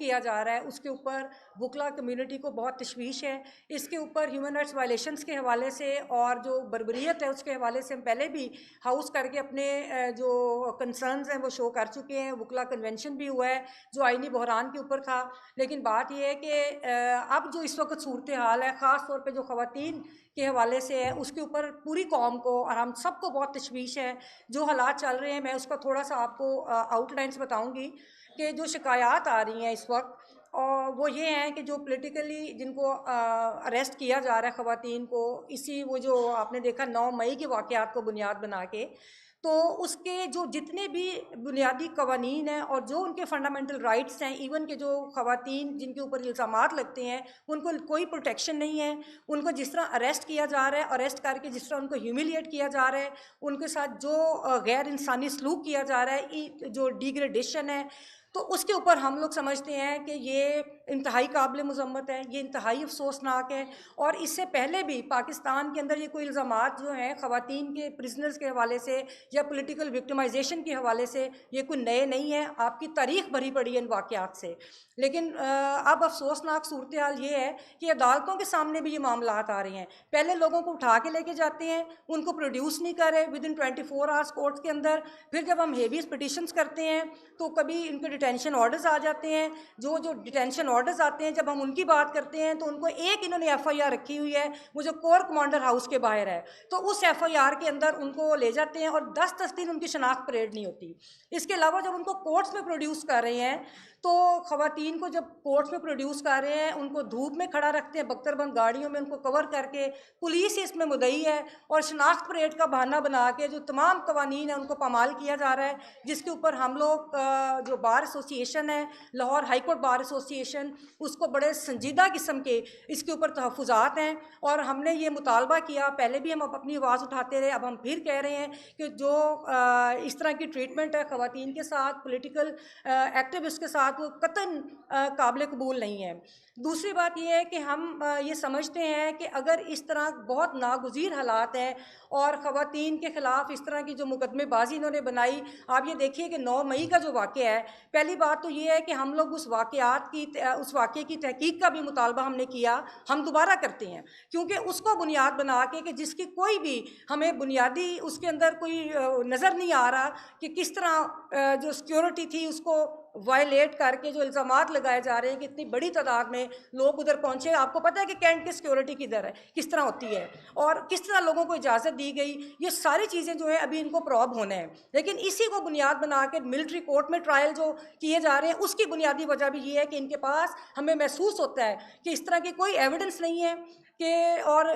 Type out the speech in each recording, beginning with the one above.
किया जा रहा है उसके ऊपर वकला कम्युनिटी को बहुत तशवीश है। इसके ऊपर ह्यूमन राइट्स वायलेशंस के हवाले से और जो बर्बरियत है उसके हवाले से हम पहले भी हाउस करके अपने जो कंसर्न्स हैं वो शो कर चुके हैं। वकला कन्वेंशन भी हुआ है जो आइनी बहरान के ऊपर था। लेकिन बात यह है कि अब जो इस वक्त सूरत हाल है, ख़ास तौर पे जो ख़वातीन के हवाले से है, उसके ऊपर पूरी कौम को और हम सबको बहुत तशवीश है। जो हालात चल रहे हैं मैं उसका थोड़ा सा आपको आउटलाइंस बताऊंगी कि जो शिकायत आ रही हैं इस वक्त, और वो ये हैं कि जो पॉलिटिकली जिनको अरेस्ट किया जा रहा है ख़वातीन को, इसी वो जो आपने देखा 9 मई के वाक़यात को बुनियाद बना के, तो उसके जो जितने भी बुनियादी कवानीन हैं और जो उनके फंडामेंटल राइट्स हैं, इवन के जो ख़वातीन जिनके ऊपर इल्ज़ामात लगते हैं उनको कोई प्रोटेक्शन नहीं है। उनको जिस तरह अरेस्ट किया जा रहा है, अरेस्ट करके जिस तरह उनको ह्यूमिलिएट किया जा रहा है, उनके साथ जो गैर इंसानी सलूक किया जा रहा है, जो डिग्रेडेशन है, तो उसके ऊपर हम लोग समझते हैं कि ये इंतहाई काबिल मज़म्मत है, ये इंतहाई अफसोसनाक है। और इससे पहले भी पाकिस्तान के अंदर ये कोई इल्ज़ामात जो हैं ख़वातीन के प्रिजनर्स के हवाले से या पॉलिटिकल विक्टिमाइजेशन के हवाले से, ये कोई नए नहीं है। आपकी तारीख भरी पड़ी है इन वाक़यात से। लेकिन अब अफसोसनाक सूरत हाल ये है कि अदालतों के सामने भी ये मामला आ रहे हैं। पहले लोगों को उठा के लेके जाते हैं, उनको प्रोड्यूस नहीं कर रहे विद इन 24 आवर्स कोर्ट के अंदर। फिर जब हम हेवियस पिटिशंस करते हैं तो कभी इनके डिटेंशन ऑर्डर्स आ जाते हैं। जो डिटेंशन ऑर्डर्स आते हैं, जब हम उनकी बात करते हैं तो उनको एक इन्होंने FIR रखी हुई है, वो जो कोर कमांडर हाउस के बाहर है, तो उस FIR के अंदर उनको ले जाते हैं और 10-10 दिन उनकी शनाख्त परेड नहीं होती। इसके अलावा जब उनको कोर्ट्स में प्रोड्यूस कर रहे हैं तो ख़वातीन को जब कोर्ट्स में प्रोड्यूस कर रहे हैं, उनको धूप में खड़ा रखते हैं, बख्तरबंद गाड़ियों में उनको कवर करके। पुलिस इसमें मुद्दई है और शनाख्त परेड का बहाना बना के जो तमाम कवानीन है उनको पामाल किया जा रहा है, जिसके ऊपर हम लोग जो बार एसोसिएशन है, Lahore high court bar association, उसको बड़े संजीदा किस्म के इसके ऊपर तहफ़्फ़ुज़ात हैं। और हमने ये मुतालबा किया, पहले भी हम अपनी आवाज़ उठाते रहे, अब हम फिर कह रहे हैं कि जो इस तरह की ट्रीटमेंट है ख़वातीन के साथ, पॉलिटिकल एक्टिविस्ट के साथ, वो कतन काबिल कबूल नहीं है। दूसरी बात यह है कि हम ये समझते हैं कि अगर इस तरह बहुत नागुज़ीर हालात हैं और ख़वातीन के ख़िलाफ़ इस तरह की जो मुकदमेबाजी इन्होंने बनाई, आप ये देखिए कि 9 मई का जो वाक़या है, पहली बात तो ये है कि हम लोग उस वाक़े की तहकीक का भी मुतालबा हमने किया, हम दोबारा करते हैं, क्योंकि उसको बुनियाद बना के कि जिसकी कोई भी हमें बुनियादी उसके अंदर कोई नज़र नहीं आ रहा कि किस तरह जो सिक्योरिटी थी उसको वायलेट करके जो इल्ज़ामात लगाए जा रहे हैं कि इतनी बड़ी तादाद में लोग उधर पहुंचे। आपको पता है कि कैंट की सिक्योरिटी किधर है, किस तरह होती है और किस तरह लोगों को इजाज़त दी गई। ये सारी चीज़ें जो है अभी इनको प्रॉब होने हैं, लेकिन इसी को बुनियाद बना के मिलिट्री कोर्ट में ट्रायल जो किए जा रहे हैं, उसकी बुनियादी वजह भी ये है कि इनके पास, हमें महसूस होता है कि इस तरह की कोई एविडेंस नहीं है कि और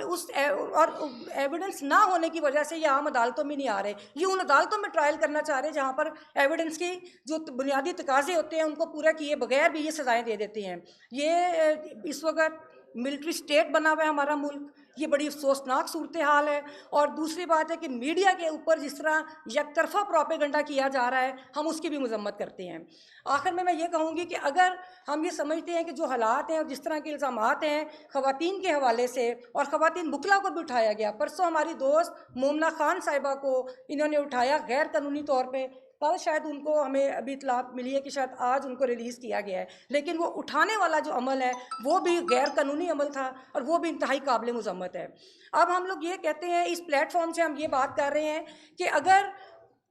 एविडेंस ना होने की वजह से ये आम अदालतों में नहीं आ रहे। ये उन अदालतों में ट्रायल करना चाह रहे हैं जहाँ पर एविडेंस की जो बुनियादी तकाजे होते हैं उनको पूरा किए बगैर भी ये सज़ाएं दे देते हैं। ये इस वक्त मिलिट्री स्टेट बना हुआ है हमारा मुल्क, ये बड़ी अफसोसनाक सूरत हाल है। और दूसरी बात है कि मीडिया के ऊपर जिस तरह यकतरफा प्रोपेगेंडा किया जा रहा है, हम उसकी भी मजम्मत करते हैं। आखिर में मैं ये कहूँगी कि अगर हम ये समझते हैं कि जो हालात हैं और जिस तरह के इल्ज़ामात हैं ख़वातीन के हवाले से, और ख़वातीन बुकला को भी उठाया गया, परसों हमारी दोस्त मोमना खान साहिबा को इन्होंने उठाया गैर कानूनी तौर पर, कल शायद उनको हमें अभी इतला मिली है कि शायद आज उनको रिलीज़ किया गया है, लेकिन वो उठाने वाला जो अमल है वो भी गैर कानूनी अमल था और वो भी इंतहाई काबिल मज़म्मत है। अब हम लोग ये कहते हैं, इस प्लेटफॉर्म से हम ये बात कर रहे हैं कि अगर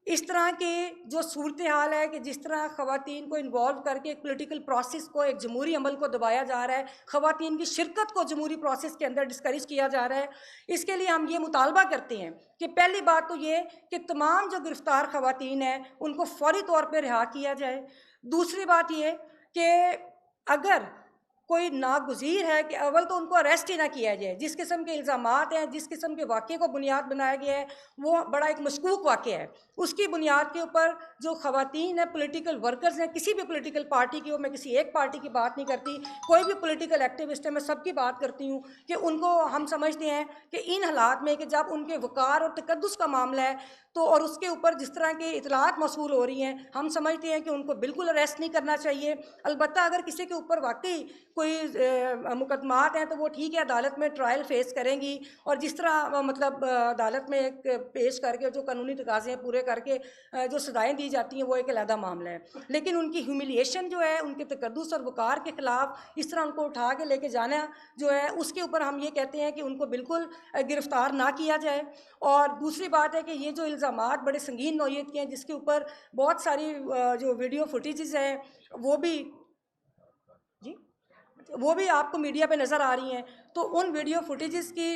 इस तरह के जो सूरत हाल है कि जिस तरह ख़वातीन को इन्वॉल्व करके एक पॉलिटिकल प्रोसेस को, एक जमहूरी अमल को दबाया जा रहा है, ख़वातीन की शिरकत को जमहूरी प्रोसेस के अंदर डिस्करेज किया जा रहा है, इसके लिए हम ये मुतालबा करते हैं कि पहली बात तो ये कि तमाम जो गिरफ़्तार ख़वातीन हैं उनको फ़ौरी तौर पर रिहा किया जाए। दूसरी बात ये कि अगर कोई नागुज़ीर है कि अव्वल तो उनको अरेस्ट ही ना किया जाए। जिस किस्म के इल्ज़ामात हैं, जिस किस्म के वाक़े को बुनियाद बनाया गया है, वो बड़ा एक मशकूक वाक़या है। उसकी बुनियाद के ऊपर जो ख़वातीन हैं, पॉलिटिकल वर्कर्स हैं, किसी भी पॉलिटिकल पार्टी की हो, मैं किसी एक पार्टी की बात नहीं करती, कोई भी पॉलिटिकल एक्टिविस्ट है, मैं सबकी बात करती हूँ कि उनको हम समझते हैं कि इन हालात में कि जब उनके वक़ार और तकद्दुस का मामला है, तो और उसके ऊपर जिस तरह की इतलात मौसूल हो रही हैं, हम समझते हैं कि उनको बिल्कुल अरेस्ट नहीं करना चाहिए। अलबत्ता अगर किसी के ऊपर वाकई कोई मुकदमात हैं तो वो ठीक है, अदालत में ट्रायल फेस करेंगी और जिस तरह मतलब अदालत में एक पेश करके जो कानूनी तकाज़े हैं पूरे करके जो सज़ाएँ दी जाती हैं वो एक अलहदा मामला है। लेकिन उनकी ह्यूमिलिएशन जो है, उनके तकद्दुस और वक़ार के ख़िलाफ़ इस तरह उनको उठा के लेके जाना जो है, उसके ऊपर हम ये कहते हैं कि उनको बिल्कुल गिरफ़्तार ना किया जाए। और दूसरी बात है कि ये जो इल्ज़ामात बड़े संगीन नौइयत के हैं, जिसके ऊपर बहुत सारी जो वीडियो फुटेजेस हैं वो भी जी वो भी आपको मीडिया पे नज़र आ रही हैं, तो उन वीडियो फुटेजेस की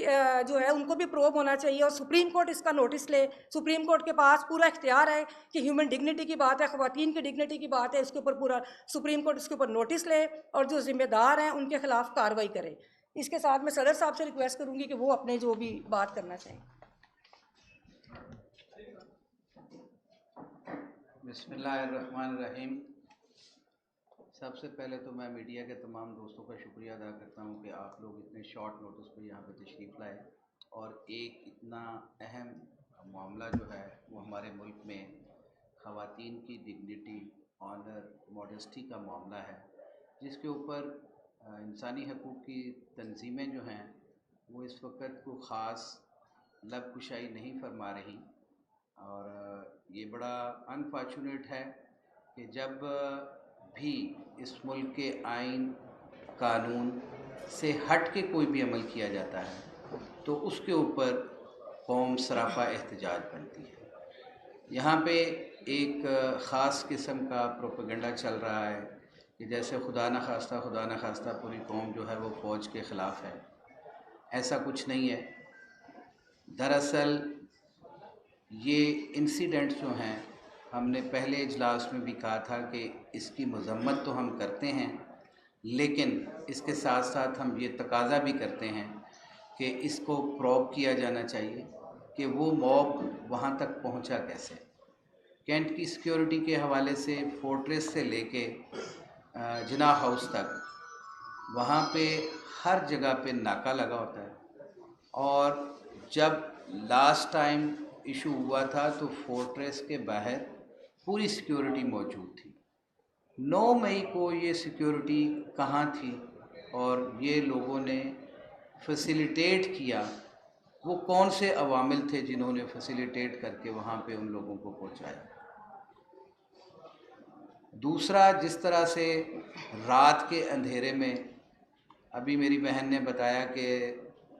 जो है उनको भी प्रोब होना चाहिए और सुप्रीम कोर्ट इसका नोटिस ले। सुप्रीम कोर्ट के पास पूरा इख्तियार है कि ह्यूमन डिग्निटी की बात है, ख़वातीन की डिग्निटी की बात है, इसके ऊपर पूरा सुप्रीम कोर्ट इसके ऊपर नोटिस ले और जो ज़िम्मेदार हैं उनके ख़िलाफ़ कार्रवाई करे। इसके साथ मैं सदर साहब से रिक्वेस्ट करूँगी कि वो अपने जो भी बात करना चाहें। बिस्मिल्लाहिर्रहमानिर्रहीम। सबसे पहले तो मैं मीडिया के तमाम दोस्तों का शुक्रिया अदा करता हूँ कि आप लोग इतने शॉर्ट नोटिस पर यहाँ पे तशरीफ़ लाए और एक इतना अहम मामला जो है वो हमारे मुल्क में ख़वातीन की डिग्निटी, ऑनर, मॉडेस्टी का मामला है, जिसके ऊपर इंसानी हकूक़ की तंजीमें जो हैं वो इस वक्त को ख़ास लब कुशाई नहीं फरमा रही। और ये बड़ा अनफॉर्चुनेट है कि जब भी इस मुल्क के आइन कानून से हट के कोई भी अमल किया जाता है तो उसके ऊपर कौम सरापा एहतजाज बनती है। यहाँ पे एक ख़ास किस्म का प्रोपेगेंडा चल रहा है कि जैसे खुदा न खास्ता पूरी कौम जो है वो फ़ौज के ख़िलाफ़ है। ऐसा कुछ नहीं है। दरअसल ये इंसिडेंट्स जो हैं, हमने पहले इजलास में भी कहा था कि इसकी मज़म्मत तो हम करते हैं, लेकिन इसके साथ साथ हम ये तकाज़ा भी करते हैं कि इसको प्रोब किया जाना चाहिए कि वो मॉब वहाँ तक पहुँचा कैसे। कैंट की सिक्योरिटी के हवाले से फोर्ट्रेस से लेके जिना हाउस तक वहाँ पे हर जगह पे नाका लगा होता है और जब लास्ट टाइम इशू हुआ था तो फोर्ट्रेस के बाहर पूरी सिक्योरिटी मौजूद थी। 9 मई को ये सिक्योरिटी कहाँ थी और ये लोगों ने फैसिलिटेट किया, वो कौन से अवामिल थे जिन्होंने फैसिलिटेट करके वहाँ पे उन लोगों को पहुँचाया। दूसरा, जिस तरह से रात के अंधेरे में, अभी मेरी बहन ने बताया कि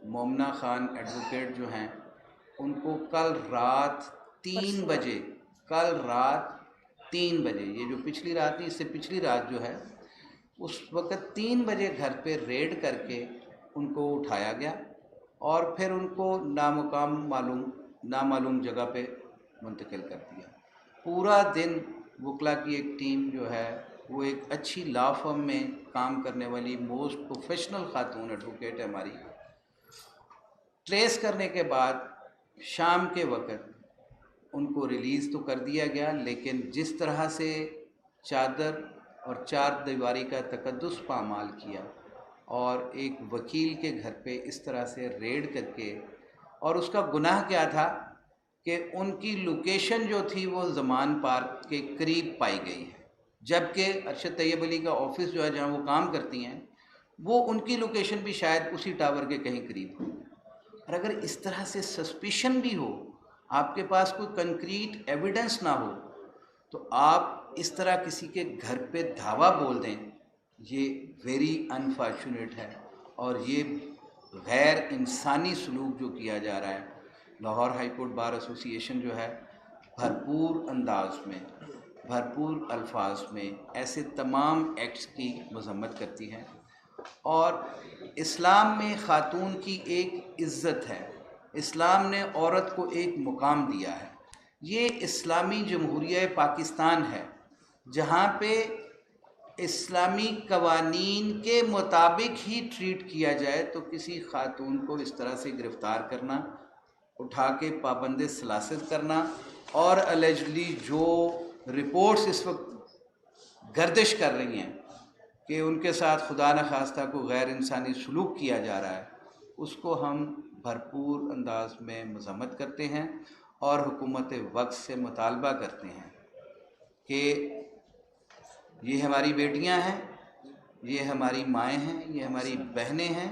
मोमना खान एडवोकेट जो हैं उनको कल रात 3 बजे, ये जो पिछली रात थी इससे पिछली रात जो है उस वक़्त 3 बजे घर पे रेड करके उनको उठाया गया और फिर उनको नामालूम जगह पे मुंतकिल कर दिया। पूरा दिन वकला की एक टीम जो है वो एक अच्छी लॉ फर्म में काम करने वाली मोस्ट प्रोफेशनल खातून एडवोकेट है हमारी, ट्रेस करने के बाद शाम के वक़्त उनको रिलीज़ तो कर दिया गया, लेकिन जिस तरह से चादर और चार दीवारी का तकद्दुस पामाल किया और एक वकील के घर पे इस तरह से रेड करके, और उसका गुनाह क्या था कि उनकी लोकेशन जो थी वो ज़मान पार्क के करीब पाई गई है, जबकि अरशद तैयब अली का ऑफिस जो है जहाँ वो काम करती हैं वो उनकी लोकेशन भी शायद उसी टावर के कहीं करीब हो। और अगर इस तरह से सस्पिशन भी हो, आपके पास कोई कंक्रीट एविडेंस ना हो, तो आप इस तरह किसी के घर पे धावा बोल दें, ये वेरी अनफॉर्चुनेट है और ये गैर इंसानी सलूक जो किया जा रहा है। Lahore high court bar association जो है भरपूर अंदाज में, भरपूर अल्फाज में ऐसे तमाम एक्ट्स की मज़म्मत करती है और इस्लाम में ख़ातून की एक इज़्ज़त है, इस्लाम ने औरत को एक मुकाम दिया है। ये इस्लामी जमहूरिया पाकिस्तान है जहाँ पे इस्लामी कवानीन के मुताबिक ही ट्रीट किया जाए, तो किसी ख़ातून को इस तरह से गिरफ़्तार करना, उठा के पाबंद सलासिल करना और अलेजली जो रिपोर्ट्स इस वक्त गर्दिश कर रही हैं कि उनके साथ खुदा न खास्ता को गैर इंसानी सलूक किया जा रहा है, उसको हम भरपूर अंदाज में मज़म्मत करते हैं और हुकूमत वक्त से मुतालबा करते हैं कि ये हमारी बेटियां हैं, ये हमारी माएँ हैं, ये हमारी बहनें हैं,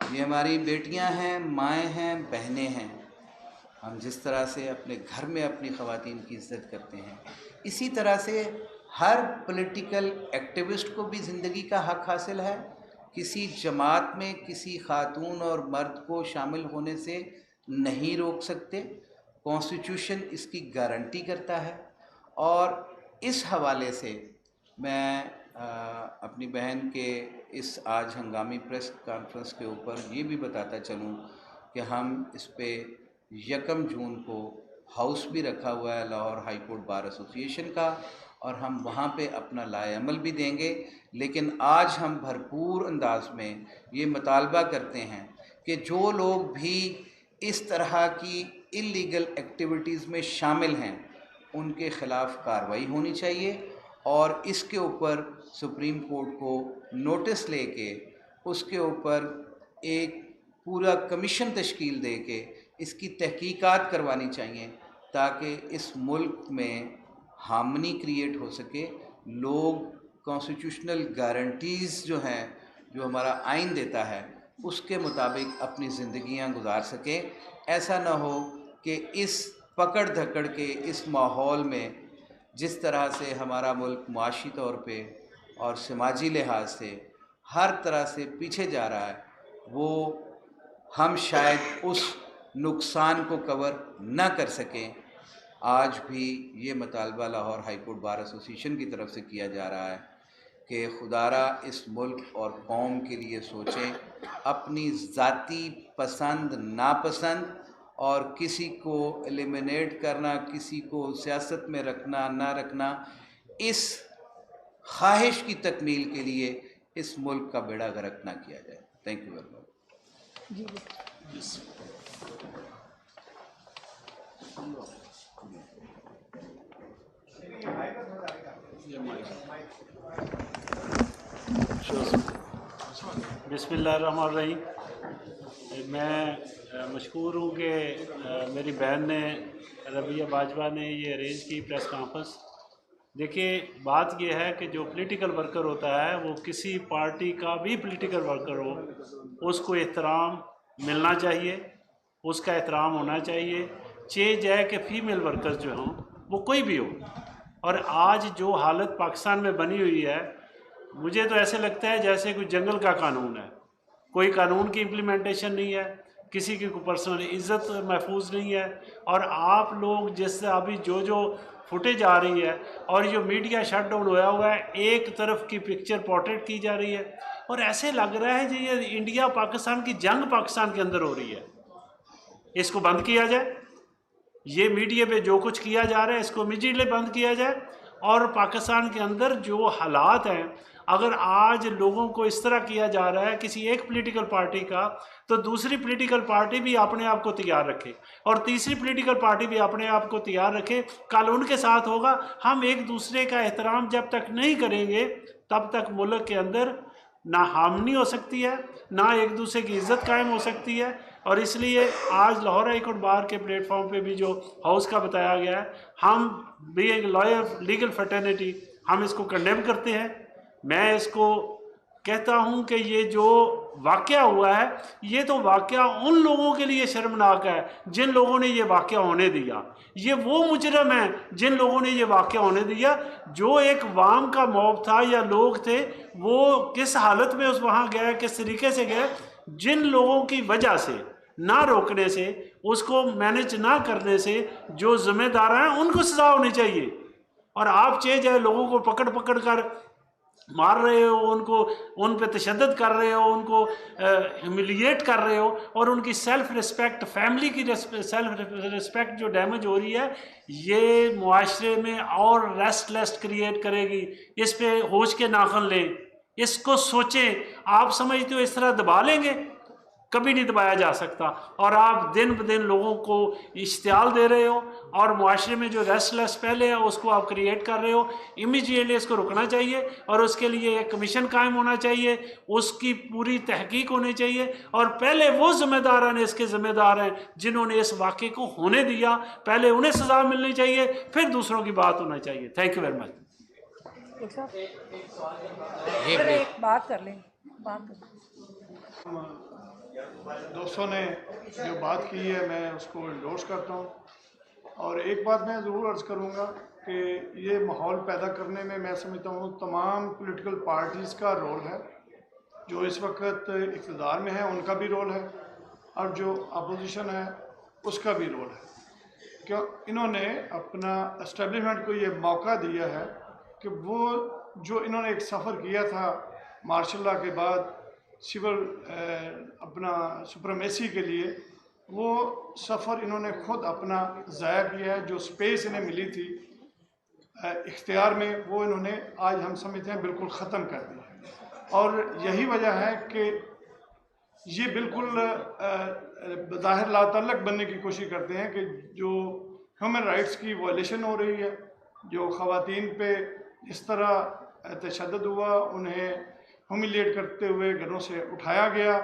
ये हमारी बेटियां हैं, माएँ हैं, बहनें हैं। हम जिस तरह से अपने घर में अपनी ख़वातीन की इज़्ज़त करते हैं, इसी तरह से हर पॉलिटिकल एक्टिविस्ट को भी ज़िंदगी का हक़ हासिल है। किसी जमात में किसी खातून और मर्द को शामिल होने से नहीं रोक सकते। कॉन्स्टिट्यूशन इसकी गारंटी करता है। और इस हवाले से मैं अपनी बहन के इस आज हंगामी प्रेस कॉन्फ्रेंस के ऊपर ये भी बताता चलूँ कि हम इस पे 1 जून को हाउस भी रखा हुआ है Lahore high court bar association का, और हम वहाँ पे अपना लाएअमल भी देंगे। लेकिन आज हम भरपूर अंदाज में ये मुतालबा करते हैं कि जो लोग भी इस तरह की इल्लीगल एक्टिविटीज़ में शामिल हैं उनके ख़िलाफ़ कार्रवाई होनी चाहिए, और इसके ऊपर सुप्रीम कोर्ट को नोटिस लेके उसके ऊपर एक पूरा कमीशन तश्कील दे के इसकी तहकीकात करवानी चाहिए, ताकि इस मुल्क में हार्मनी क्रिएट हो सके। लोग कॉन्स्टिट्यूशनल गारंटीज़ जो हैं, जो हमारा आइन देता है, उसके मुताबिक अपनी ज़िंदगियां गुजार सकें। ऐसा ना हो कि इस पकड़ धकड़ के इस माहौल में जिस तरह से हमारा मुल्क मुआशी तौर पे और समाजी लिहाज से हर तरह से पीछे जा रहा है, वो हम शायद उस नुकसान को कवर न कर सकें। आज भी ये मुतालबा Lahore high court bar association की तरफ से किया जा रहा है कि खुदारा इस मुल्क और कौम के लिए सोचें। अपनी ज़ाती पसंद नापसंद और किसी को एलिमिनेट करना, किसी को सियासत में रखना ना रखना, इस ख्वाहिश की तकमील के लिए इस मुल्क का बेड़ा गर्क ना किया जाए। Thank you very much. बिस्मिल्लाहिर्रहमानिर्रहीम। मैं मशकूर हूँ कि मेरी बहन ने रबिया बाजवा ने ये अरेंज की प्रेस कॉन्फ्रेंस। देखिए, बात यह है कि जो पॉलिटिकल वर्कर होता है वो किसी पार्टी का भी पॉलिटिकल वर्कर हो, उसको एहतराम मिलना चाहिए, उसका एहतराम होना चाहिए। चेंज है कि फ़ीमेल वर्कर्स जो हों, वो कोई भी हो। और आज जो हालत पाकिस्तान में बनी हुई है, मुझे तो ऐसे लगता है जैसे कोई जंगल का कानून है। कोई कानून की इम्प्लीमेंटेशन नहीं है, किसी की कोई पर्सनल इज़्ज़त महफूज नहीं है। और आप लोग जैसे अभी जो फुटेज आ रही है और जो मीडिया शट डाउन होया हुआ है, एक तरफ की पिक्चर पोर्ट्रेट की जा रही है और ऐसे लग रहा है कि ये इंडिया पाकिस्तान की जंग पाकिस्तान के अंदर हो रही है। इसको बंद किया जाए। ये मीडिया पे जो कुछ किया जा रहा है इसको इमीडिएटली बंद किया जाए। और पाकिस्तान के अंदर जो हालात हैं, अगर आज लोगों को इस तरह किया जा रहा है किसी एक पॉलिटिकल पार्टी का, तो दूसरी पॉलिटिकल पार्टी भी अपने आप को तैयार रखे और तीसरी पॉलिटिकल पार्टी भी अपने आप को तैयार रखे। कल उनके साथ होगा। हम एक दूसरे का एहतराम जब तक नहीं करेंगे तब तक मुल्क के अंदर ना हार्मनी हो सकती है, ना एक दूसरे की इज़्ज़त कायम हो सकती है। और इसलिए आज लाहौर हाई कोर्ट बार के प्लेटफॉर्म पे भी जो हाउस का बताया गया है, हम बीइंग लॉयर लीगल फ्रेटर्निटी हम इसको कंडेम करते हैं। मैं इसको कहता हूं कि ये जो वाक़या हुआ है, ये तो वाक़या उन लोगों के लिए शर्मनाक है जिन लोगों ने ये वाक़या होने दिया। ये वो मुजरम हैं जिन लोगों ने ये वाक़या होने दिया। जो एक वाम का मॉब था या लोग थे, वो किस हालत में उस वहाँ गए, किस तरीके से गए, जिन लोगों की वजह से ना रोकने से, उसको मैनेज ना करने से जो जिम्मेदार हैं उनको सजा होनी चाहिए। और आप चाहे लोगों को पकड़ पकड़ कर मार रहे हो, उनको उन पे तशद्दुद कर रहे हो, उनको ह्यूमिलिएट कर रहे हो, और उनकी सेल्फ रिस्पेक्ट, फैमिली की सेल्फ रिस्पेक्ट जो डैमेज हो रही है, ये मुआशरे में और रेस्टलेस क्रिएट करेगी। इस पे होश के नाखन लें, इसको सोचें। आप समझते हो इस तरह दबा लेंगे? कभी नहीं दबाया जा सकता। और आप दिन ब दिन लोगों को इश्तियाल दे रहे हो और मुआशरे में जो रेस्टलेस पहले है उसको आप क्रिएट कर रहे हो। इमीडिएटली इसको रुकना चाहिए और उसके लिए एक कमीशन कायम होना चाहिए, उसकी पूरी तहकीक होनी चाहिए। और पहले वो जिम्मेदार हैं, इसके जिम्मेदार हैं जिन्होंने इस वाक़े को होने दिया, पहले उन्हें सज़ा मिलनी चाहिए, फिर दूसरों की बात होना चाहिए। Thank you very much. एक बात कर लें, दोस्तों ने जो बात की है मैं उसको इंडोर्स करता हूँ। और एक बात मैं ज़रूर अर्ज़ करूँगा कि ये माहौल पैदा करने में मैं समझता हूँ तमाम पॉलिटिकल पार्टीज़ का रोल है। जो इस वक्त इक़्तिदार में है उनका भी रोल है और जो अपोजिशन है उसका भी रोल है। क्यों इन्होंने अपना एस्टेब्लिशमेंट को ये मौका दिया है कि वो जो इन्होंने एक सफ़र किया था मार्शल लॉ के बाद सिविल अपना सुप्रीमेसी के लिए, वो सफ़र इन्होंने ख़ुद अपना ज़ाया किया है। जो स्पेस इन्हें मिली थी इख्तियार में वो इन्होंने आज हम समझते हैं बिल्कुल ख़त्म कर दिया। और यही वजह है कि ये बिल्कुल ज़ाहिर लातल्लक बनने की कोशिश करते हैं कि जो ह्यूमन राइट्स की वायलेशन हो रही है, जो ख़वातीन पे इस तरह तशद्दुद हुआ, उन्हें ह्यूमिलिएट करते हुए घरों से उठाया गया।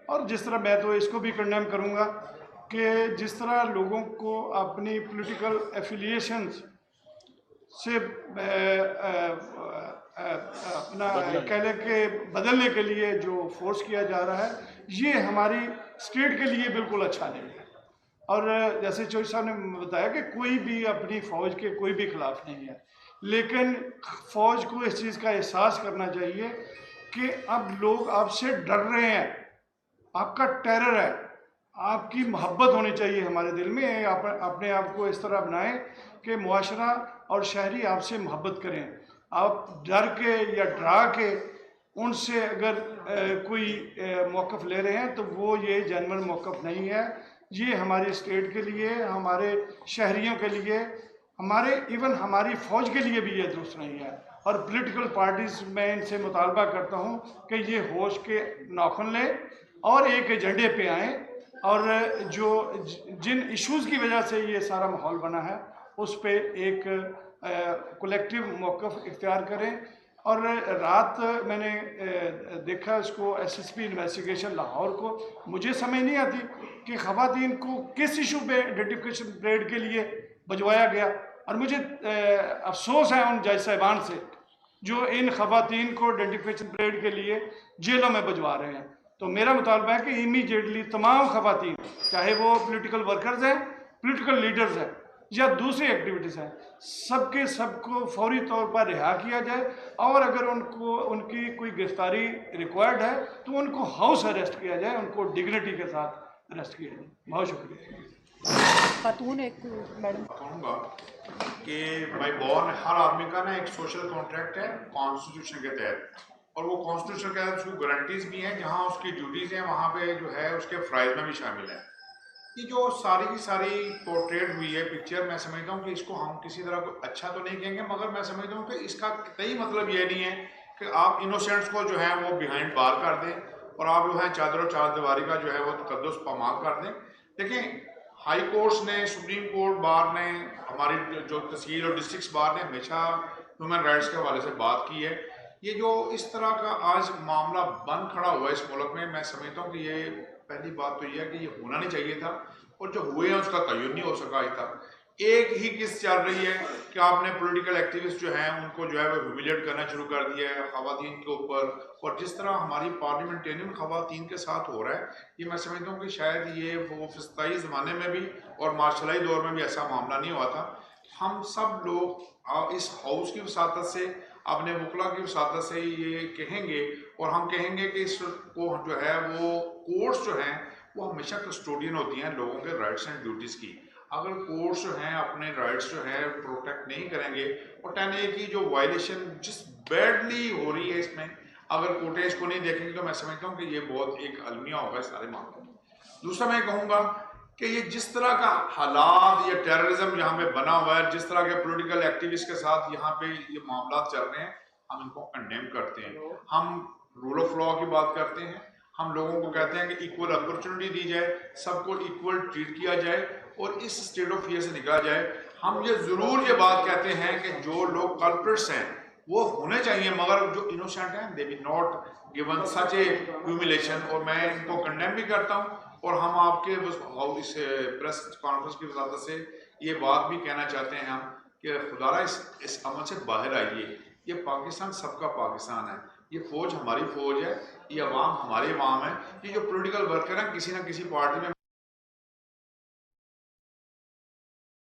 और जिस तरह मैं तो इसको भी कंडेम करूँगा कि जिस तरह लोगों को अपनी पॉलिटिकल एफिलिएशंस से अपना कह लें कि बदलने के लिए जो फोर्स किया जा रहा है, ये हमारी स्टेट के लिए बिल्कुल अच्छा नहीं है। और जैसे चौधरी साहब ने बताया कि कोई भी अपनी फ़ौज के कोई भी खिलाफ नहीं है, लेकिन फ़ौज को इस चीज़ का एहसास करना चाहिए कि अब लोग आपसे डर रहे हैं, आपका टेरर है, आपकी मोहब्बत होनी चाहिए हमारे दिल में। आप अपने आप को इस तरह बनाएं कि मुआशरा और शहरी आपसे मोहब्बत करें। आप डर के या डरा के उनसे अगर कोई मौक़िफ़ ले रहे हैं तो वो ये जेन्युइन मौक़िफ़ नहीं है। ये हमारी स्टेट के लिए, हमारे शहरियों के लिए, हमारे इवन हमारी फ़ौज के लिए भी ये दुरुस्त नहीं है। और पॉलिटिकल पार्टीज़ में इनसे मुतालबा करता हूँ कि ये होश के नाखुन लें और एक एजेंडे पे आएँ और जो जिन इश्यूज़ की वजह से ये सारा माहौल बना है उस पे एक कलेक्टिव मौक़िफ़ इख्तियार करें। और रात मैंने देखा इसको एसएसपी इन्वेस्टिगेशन लाहौर को, मुझे समझ नहीं आती कि ख़वातीन को किस इशू पे आइडेंटिफिकेशन परेड के लिए भिजवाया गया। और मुझे अफसोस है उन जज साहिबान से जो इन ख़वातीन को आइडेंटिफिकेशन परेड के लिए जेलों में भिजवा रहे हैं। तो मेरा मुतालबा है कि इमीडिएटली तमाम ख़वातीन, चाहे वो पॉलिटिकल वर्कर्स हैं, पॉलिटिकल लीडर्स हैं या दूसरी एक्टिविटीज़ हैं, सबके सबको फौरी तौर पर रिहा किया जाए। और अगर उनको उनकी कोई गिरफ्तारी रिक्वायर्ड है तो उनको हाउस अरेस्ट किया जाए, उनको डिग्निटी के साथ अरेस्ट किया जाए। बहुत शुक्रिया। खातून एक मैडम कहूँगा कि बाई बॉर्न हर आदमी का ना एक सोशल कॉन्ट्रैक्ट है कॉन्स्टिट्यूशन के तहत, और वो कॉन्स्टिट्यूशन के तहत उसकी गारंटीज भी हैं। जहाँ उसकी ड्यूटीज़ हैं वहाँ पे जो है उसके फ़राइज़ में भी शामिल है। ये जो सारी की सारी पोर्ट्रेट हुई है पिक्चर, मैं समझता हूँ कि इसको हम किसी तरह को अच्छा तो नहीं कहेंगे, मगर मैं समझता हूँ कि इसका कई मतलब ये नहीं है कि आप इनोसेंट्स को जो है वो बिहाइंड बार कर दें और आप जो है चादर और चारदीवारी का जो है वो तकद्दुस पामाल कर दें। देखें, हाई कोर्ट्स ने, सुप्रीम कोर्ट बार ने, हमारी जो तहसील और डिस्ट्रिक्ट बार ने हमेशा ह्यूमन राइट्स के हवाले से बात की है। ये जो इस तरह का आज मामला बन खड़ा हुआ है इस मुल्क में, मैं समझता हूँ कि ये पहली बात तो यह है कि ये होना नहीं चाहिए था, और जो हुए हैं उसका तयन नहीं हो सका आज तक। एक ही किस चल रही है कि आपने पॉलिटिकल एक्टिविस्ट जो हैं उनको जो है वो ह्यूमिलेट करना शुरू कर दिया है ख़वातीन के ऊपर। और जिस तरह हमारी पार्लियामेंटेरियन ख़वातीन के साथ हो रहा है, ये मैं समझता हूँ कि शायद ये वो फिस्ताई ज़माने में भी और मार्शलाई दौर में भी ऐसा मामला नहीं हुआ था। हम सब लोग इस हाउस की वसातत से, अपने वकला की वसातत से ये कहेंगे, और हम कहेंगे कि इसको जो है वो कोर्ट्स जो हैं वो हमेशा कस्टोडियन होती हैं लोगों के राइट्स एंड ड्यूटीज़ की। अगर कोर्ट्स जो हैं अपने राइट्स जो है प्रोटेक्ट नहीं करेंगे, और 10A की जो वायलेशन जिस बैडली हो रही है इसमें, अगर कोर्टें इसको नहीं देखेंगे तो मैं समझता हूँ कि ये बहुत एक अलमिया होगा इस सारे मामले में। दूसरा मैं कहूँगा कि ये जिस तरह का हालात या टेररिज्म यहाँ पे बना हुआ है, जिस तरह के पॉलिटिकल एक्टिविस्ट के साथ यहाँ पे ये मामला चल रहे हैं, हम इनको कंडेम करते हैं। हम रूल ऑफ लॉ की बात करते हैं, हम लोगों को कहते हैं कि इक्वल अपॉर्चुनिटी दी जाए, सबको इक्वल ट्रीट किया जाए और इस स्टेट ऑफ फियर से निकला जाए। हम ये ज़रूर ये बात कहते हैं कि जो लोग कल्प्रिट्स हैं वो होने चाहिए, मगर जो इनोसेंट हैं दे B not given such A humiliation, और मैं इनको कंडेम भी करता हूँ। और हम आपके इस प्रेस कॉन्फ्रेंस की वजारत से ये बात भी कहना चाहते हैं हम कि खुदारा इस अमल से बाहर आइए। ये पाकिस्तान सबका पाकिस्तान है, ये फ़ौज हमारी फ़ौज है, ये अवाम हमारी अवाम है। ये जो पॉलिटिकल वर्कर हैं किसी ना किसी पार्टी में